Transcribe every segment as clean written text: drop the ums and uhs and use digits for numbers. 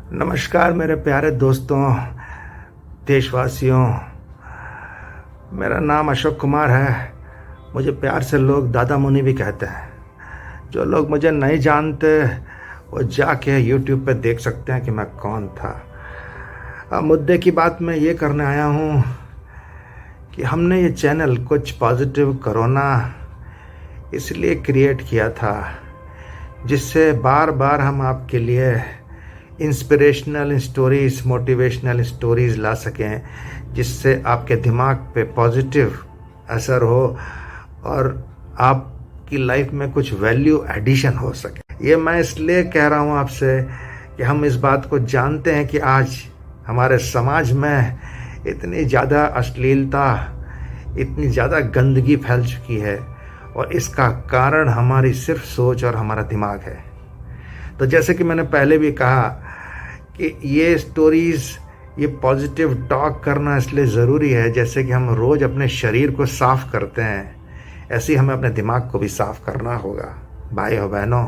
नमस्कार मेरे प्यारे दोस्तों, देशवासियों। मेरा नाम अशोक कुमार है। मुझे प्यार से लोग दादा मुनि भी कहते हैं। जो लोग मुझे नहीं जानते वो जाके यूट्यूब पे देख सकते हैं कि मैं कौन था। अब मुद्दे की बात मैं ये करने आया हूँ कि हमने ये चैनल कुछ पॉजिटिव कोरोना इसलिए क्रिएट किया था जिससे बार बार हम आपके लिए इंस्पिरेशनल स्टोरीज़, मोटिवेशनल स्टोरीज़ ला सकें, जिससे आपके दिमाग पे पॉजिटिव असर हो और आपकी लाइफ में कुछ वैल्यू एडिशन हो सके। ये मैं इसलिए कह रहा हूँ आपसे कि हम इस बात को जानते हैं कि आज हमारे समाज में इतनी ज़्यादा अश्लीलता, इतनी ज़्यादा गंदगी फैल चुकी है और इसका कारण हमारी सिर्फ सोच और हमारा दिमाग है। तो जैसे कि मैंने पहले भी कहा कि ये स्टोरीज़, ये पॉजिटिव टॉक करना इसलिए ज़रूरी है जैसे कि हम रोज़ अपने शरीर को साफ़ करते हैं, ऐसे ही हमें अपने दिमाग को भी साफ़ करना होगा। भाई हो बहनों,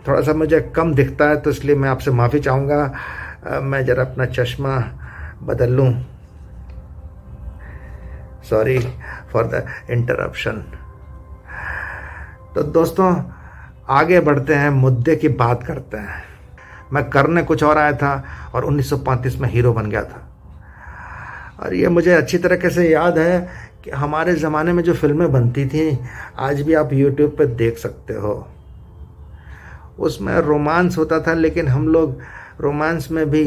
थोड़ा सा मुझे कम दिखता है तो इसलिए मैं आपसे माफ़ी चाहूँगा। मैं ज़रा अपना चश्मा बदल लूँ। Sorry for the interruption. तो दोस्तों, आगे बढ़ते हैं, मुद्दे की बात करते हैं। मैं करने कुछ और आया था और 1935 में हीरो बन गया था। और ये मुझे अच्छी तरीके से याद है कि हमारे ज़माने में जो फिल्में बनती थी, आज भी आप यूट्यूब पर देख सकते हो। उसमें रोमांस होता था, लेकिन हम लोग रोमांस में भी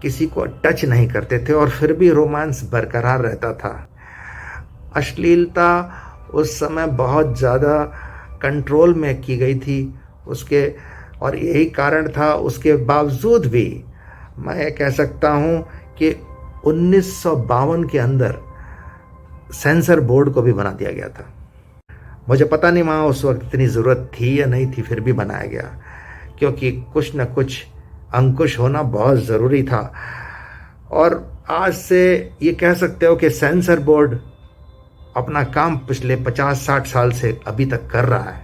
किसी को टच नहीं करते थे और फिर भी रोमांस बरकरार रहता था। अश्लीलता उस समय बहुत ज़्यादा कंट्रोल में की गई थी उसके, और यही कारण था। उसके बावजूद भी मैं ये कह सकता हूँ कि 1952 के अंदर सेंसर बोर्ड को भी बना दिया गया था। मुझे पता नहीं वहाँ उस वक्त इतनी ज़रूरत थी या नहीं थी, फिर भी बनाया गया, क्योंकि कुछ न कुछ अंकुश होना बहुत ज़रूरी था। और आज से ये कह सकते हो कि सेंसर बोर्ड अपना काम पिछले 50-60 साल से अभी तक कर रहा है।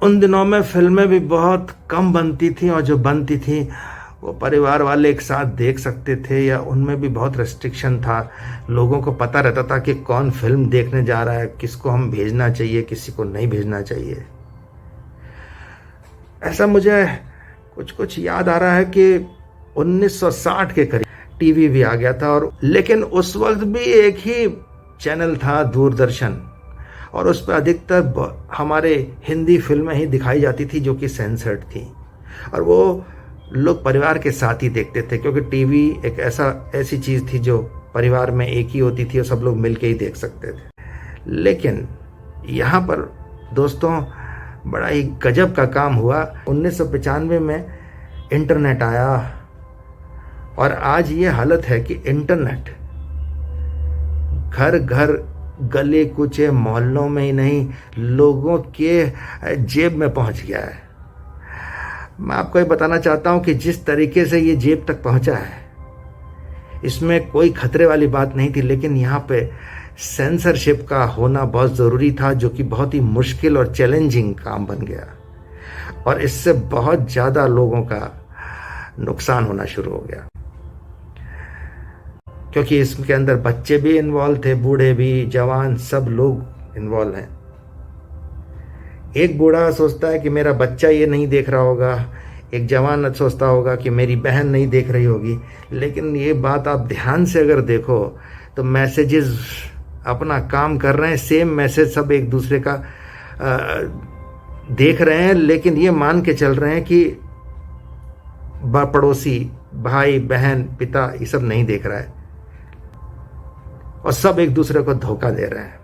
उन दिनों में फिल्में भी बहुत कम बनती थी और जो बनती थी वो परिवार वाले एक साथ देख सकते थे, या उनमें भी बहुत रेस्ट्रिक्शन था। लोगों को पता रहता था कि कौन फिल्म देखने जा रहा है, किसको हम भेजना चाहिए, किसी को नहीं भेजना चाहिए। ऐसा मुझे कुछ कुछ याद आ रहा है कि 1960 के करीब टीवी भी आ गया था, और लेकिन उस वक्त भी एक ही चैनल था, दूरदर्शन, और उस पर अधिकतर हमारे हिंदी फिल्में ही दिखाई जाती थी जो कि सेंसर्ड थी, और वो लोग परिवार के साथ ही देखते थे, क्योंकि टीवी एक ऐसी चीज़ थी जो परिवार में एक ही होती थी और सब लोग मिलके ही देख सकते थे। लेकिन यहाँ पर दोस्तों बड़ा ही गजब का काम हुआ। 1995 में इंटरनेट आया और आज ये हालत है कि इंटरनेट घर घर, गले कुचे मोहल्लों में ही नहीं, लोगों के जेब में पहुंच गया है। मैं आपको ये बताना चाहता हूं कि जिस तरीके से ये जेब तक पहुंचा है, इसमें कोई खतरे वाली बात नहीं थी, लेकिन यहाँ पे सेंसरशिप का होना बहुत ज़रूरी था, जो कि बहुत ही मुश्किल और चैलेंजिंग काम बन गया, और इससे बहुत ज़्यादा लोगों का नुकसान होना शुरू हो गया, क्योंकि इसके अंदर बच्चे भी इन्वॉल्व थे, बूढ़े भी, जवान, सब लोग इन्वॉल्व हैं। एक बूढ़ा सोचता है कि मेरा बच्चा ये नहीं देख रहा होगा, एक जवान सोचता होगा कि मेरी बहन नहीं देख रही होगी, लेकिन ये बात आप ध्यान से अगर देखो तो मैसेजेस अपना काम कर रहे हैं, सेम मैसेज सब एक दूसरे का देख रहे हैं, लेकिन ये मान के चल रहे हैं कि पड़ोसी, भाई बहन, पिता, ये सब नहीं देख रहा है, और सब एक दूसरे को धोखा दे रहे हैं।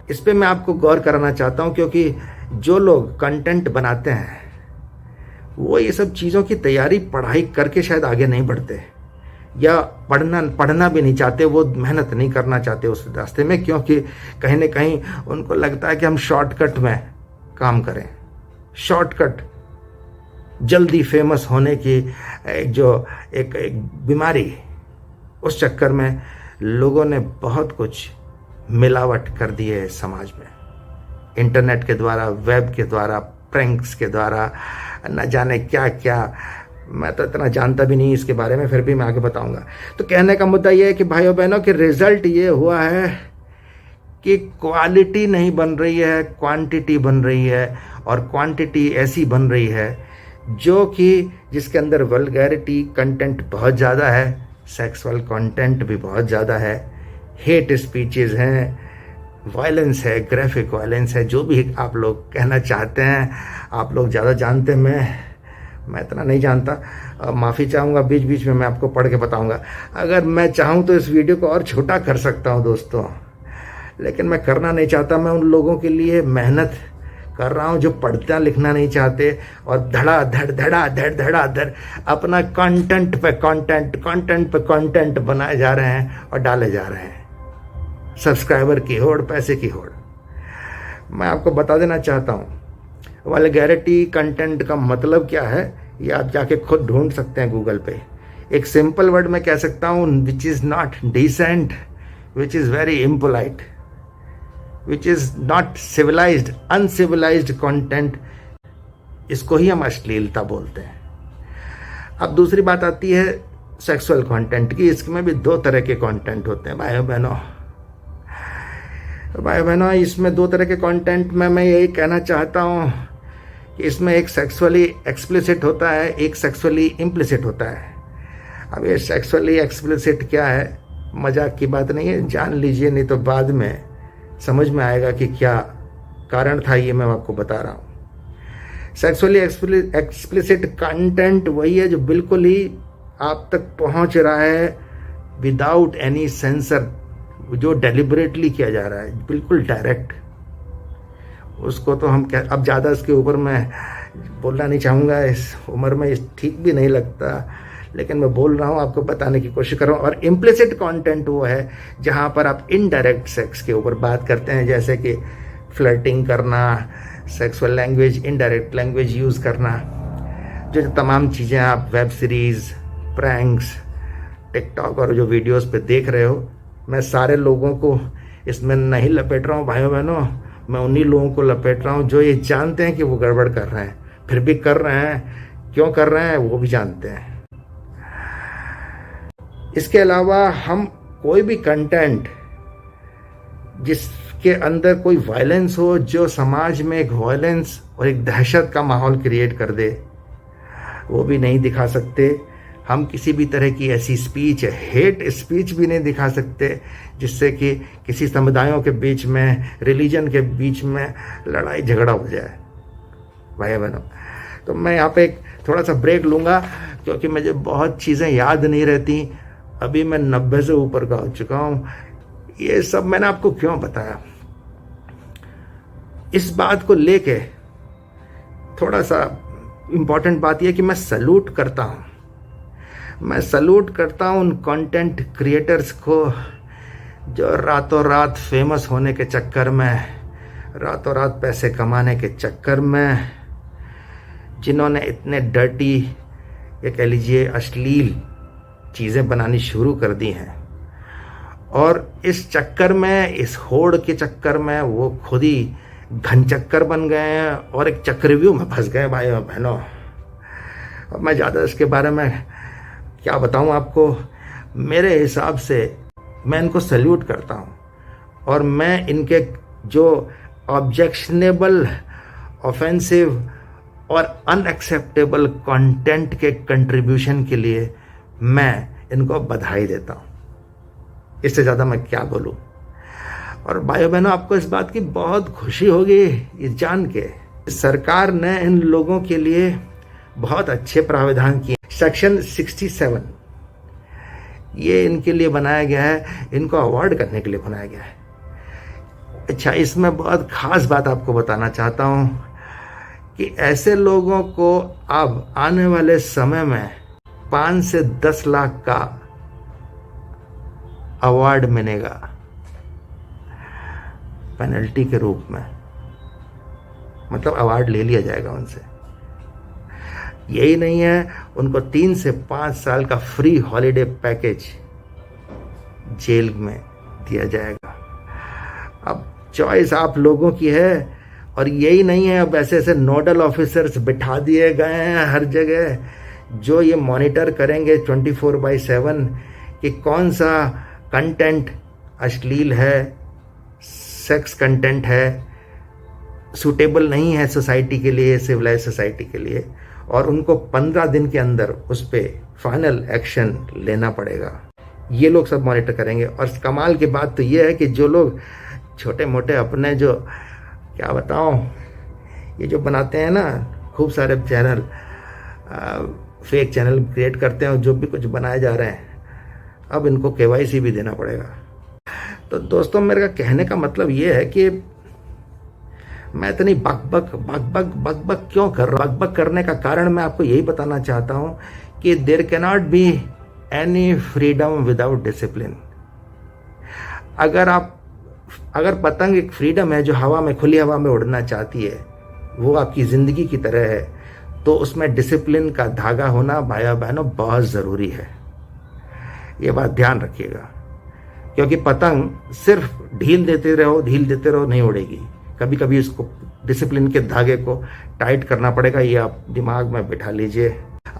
इस पे मैं आपको गौर कराना चाहता हूँ, क्योंकि जो लोग कंटेंट बनाते हैं वो ये सब चीज़ों की तैयारी, पढ़ाई करके शायद आगे नहीं बढ़ते, या पढ़ना भी नहीं चाहते, वो मेहनत नहीं करना चाहते उस रास्ते में, क्योंकि कहीं ना कहीं उनको लगता है कि हम शॉर्टकट में काम करें। शॉर्टकट, जल्दी फेमस होने की एक बीमारी, उस चक्कर में लोगों ने बहुत कुछ मिलावट कर दी है समाज में। इंटरनेट के द्वारा, वेब के द्वारा, प्रैंक्स के द्वारा, न जाने क्या क्या मैं तो इतना जानता भी नहीं इसके बारे में, फिर भी मैं आगे बताऊंगा। तो कहने का मुद्दा ये है कि भाइयों बहनों कि रिजल्ट ये हुआ है कि क्वालिटी नहीं बन रही है, क्वांटिटी बन रही है, और क्वांटिटी ऐसी बन रही है जो कि जिसके अंदर वल्गैरिटी कंटेंट बहुत ज़्यादा है, सेक्सुअल कंटेंट भी बहुत ज़्यादा है, हेट स्पीचेस हैं, वायलेंस है, ग्राफिक वायलेंस है, जो भी आप लोग कहना चाहते हैं। आप लोग ज़्यादा जानते हैं, मैं इतना नहीं जानता। माफ़ी चाहूँगा, बीच बीच में मैं आपको पढ़ के बताऊँगा। अगर मैं चाहूँ तो इस वीडियो को और छोटा कर सकता हूँ दोस्तों, लेकिन मैं करना नहीं चाहता। मैं उन लोगों के लिए मेहनत कर रहा हूँ जो पढ़ना लिखना नहीं चाहते और धड़ाधड़ अपना कंटेंट पे कंटेंट बनाए जा रहे हैं और डाले जा रहे हैं। सब्सक्राइबर की होड़, पैसे की होड़। मैं आपको बता देना चाहता हूँ वल्गैरिटी कंटेंट का मतलब क्या है, ये आप जाके खुद ढूंढ सकते हैं गूगल पे। एक सिंपल वर्ड में कह सकता हूँ, which is not decent, which is very impolite, which is not civilised, uncivilised content, इसको ही हम अश्लीलता बोलते हैं। अब दूसरी बात आती है सेक्सुअल कंटेंट की। इसमें भी दो तरह के कंटेंट होते हैं भाइयों बहनों, इसमें दो तरह के कंटेंट में मैं यही कहना चाहता हूँ कि इसमें एक सेक्सुअली एक्सप्लिसिट होता है, एक सेक्सुअली इम्प्लिसिट होता है। अब ये सेक्सुअली एक्सप्लिसिट क्या है, मजाक की बात नहीं है, जान लीजिए, नहीं तो बाद में समझ में आएगा कि क्या कारण था। ये मैं आपको बता रहा हूँ। सेक्सुअली एक्सप्लिसिट कंटेंट वही है जो बिल्कुल ही आप तक पहुँच रहा है विदाउट एनी सेंसर, जो डेलिबरेटली किया जा रहा है, बिल्कुल डायरेक्ट। उसको तो हम अब ज़्यादा इसके ऊपर मैं बोलना नहीं चाहूँगा, इस उम्र में ठीक भी नहीं लगता, लेकिन मैं बोल रहा हूँ, आपको बताने की कोशिश कर रहा हूँ। और इम्प्लिसिट कंटेंट वो है जहाँ पर आप इनडायरेक्ट सेक्स के ऊपर बात करते हैं, जैसे कि फ्लर्टिंग करना, sexual language, indirect language use करना, जो तमाम चीज़ें आप वेब सीरीज़, प्रैंक्स, टिकटॉक और जो वीडियोस पे देख रहे हो, मैं सारे लोगों को इसमें नहीं लपेट रहा हूँ भाइयों बहनों। मैं उन्हीं लोगों को लपेट रहा हूँ जो ये जानते हैं कि वो गड़बड़ कर रहे हैं, फिर भी कर रहे हैं। क्यों कर रहे हैं वो भी जानते हैं। इसके अलावा हम कोई भी कंटेंट जिसके अंदर कोई वायलेंस हो, जो समाज में एक वायलेंस और एक दहशत का माहौल क्रिएट कर दे, वो भी नहीं दिखा सकते। हम किसी भी तरह की ऐसी स्पीच, हेट स्पीच भी नहीं दिखा सकते जिससे कि किसी समुदायों के बीच में, रिलीजन के बीच में लड़ाई झगड़ा हो जाए भाई बहनों। तो मैं यहाँ पे एक थोड़ा सा ब्रेक लूँगा क्योंकि मुझे बहुत चीज़ें याद नहीं रहती। अभी मैं 90 से ऊपर का हो चुका हूँ। ये सब मैंने आपको क्यों बताया, इस बात को लेके थोड़ा सा इम्पॉर्टेंट बात यह कि मैं सैल्यूट करता हूँ। मैं सैल्यूट करता हूँ उन कंटेंट क्रिएटर्स को जो रातों रात फेमस होने के चक्कर में, रातों रात पैसे कमाने के चक्कर में, जिन्होंने इतने डर्टी, या कह लीजिए अश्लील चीज़ें बनानी शुरू कर दी हैं, और इस चक्कर में, इस होड़ के चक्कर में वो खुद ही घन चक्कर बन गए हैं और एक चक्रव्यूह में फंस गए भाइयों बहनों। अब मैं ज़्यादा इसके बारे में क्या बताऊं आपको। मेरे हिसाब से मैं इनको सैल्यूट करता हूं और मैं इनके जो ऑब्जेक्शनेबल, ऑफेंसिव और अनएक्सेप्टेबल कंटेंट के कंट्रीब्यूशन के लिए मैं इनको बधाई देता हूं। इससे ज़्यादा मैं क्या बोलूं। और भाइयों बहनों, आपको इस बात की बहुत खुशी होगी ये जान के, सरकार ने इन लोगों के लिए बहुत अच्छे प्रावधान किए। सेक्शन 67 ये इनके लिए बनाया गया है, इनको अवॉर्ड करने के लिए बनाया गया है। अच्छा, इसमें बहुत खास बात आपको बताना चाहता हूँ कि ऐसे लोगों को अब आने वाले समय में 5 से 10 लाख का अवार्ड मिलेगा पेनल्टी के रूप में, मतलब अवार्ड ले लिया जाएगा उनसे। यही नहीं है, उनको 3 से 5 साल का फ्री हॉलिडे पैकेज जेल में दिया जाएगा। अब चॉइस आप लोगों की है। और यही नहीं है, अब ऐसे ऐसे नोडल ऑफिसर्स बिठा दिए गए हैं हर जगह जो ये मॉनिटर करेंगे 24/7 कि कौन सा कंटेंट अश्लील है, सेक्स कंटेंट है, सूटेबल नहीं है सोसाइटी के लिए, सिविलाइज सोसाइटी के लिए, और उनको 15 दिन के अंदर उस पर फाइनल एक्शन लेना पड़ेगा। ये लोग सब मॉनिटर करेंगे। और कमाल की बात तो ये है कि जो लोग छोटे मोटे अपने जो क्या बताऊं, ये जो बनाते हैं ना खूब सारे चैनल, फेक चैनल क्रिएट करते हैं, जो भी कुछ बनाए जा रहे हैं, अब इनको KYC भी देना पड़ेगा। तो दोस्तों मेरे का कहने का मतलब ये है कि मैं इतनी बक क्यों कर रहा हूँ? बक करने का कारण मैं आपको यही बताना चाहता हूँ कि there can not be any freedom without discipline. अगर पतंग एक फ्रीडम है जो हवा में, खुली हवा में उड़ना चाहती है, वो आपकी ज़िंदगी की तरह है, तो उसमें डिसिप्लिन का धागा होना भाइयों बहनों बहुत ज़रूरी है। ये बात ध्यान रखिएगा, क्योंकि पतंग सिर्फ ढील देते रहो नहीं उड़ेगी। कभी कभी उसको डिसिप्लिन के धागे को टाइट करना पड़ेगा। ये आप दिमाग में बिठा लीजिए।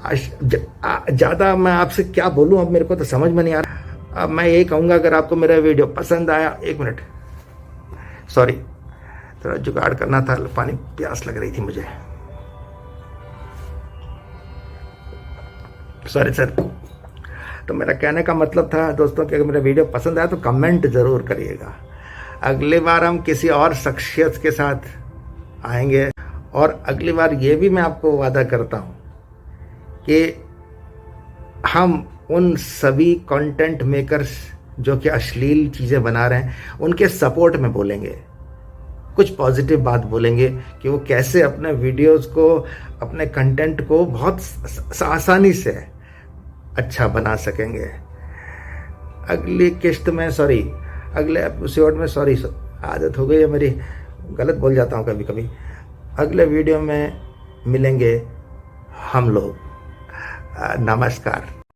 ज़्यादा मैं आपसे क्या बोलूँ, अब मेरे को तो समझ में नहीं आ रहा। अब मैं यही कहूँगा, अगर आपको मेरा वीडियो पसंद आया, एक मिनट, सॉरी, थोड़ा जुगाड़ करना था, पानी प्यास लग रही थी मुझे, सॉरी सर। तो मेरा कहने का मतलब था दोस्तों कि अगर मेरा वीडियो पसंद आया तो कमेंट ज़रूर करिएगा। अगली बार हम किसी और शख्सियत के साथ आएंगे, और अगली बार ये भी मैं आपको वादा करता हूँ कि हम उन सभी कंटेंट मेकर्स जो कि अश्लील चीज़ें बना रहे हैं, उनके सपोर्ट में बोलेंगे, कुछ पॉजिटिव बात बोलेंगे कि वो कैसे अपने वीडियोस को, अपने कंटेंट को बहुत आसानी से अच्छा बना सकेंगे। अगली किस्त में, सॉरी, अगले एपिसोड में, सॉरी आदत हो गई है मेरी, गलत बोल जाता हूँ कभी कभी। अगले वीडियो में मिलेंगे हम लोग। नमस्कार।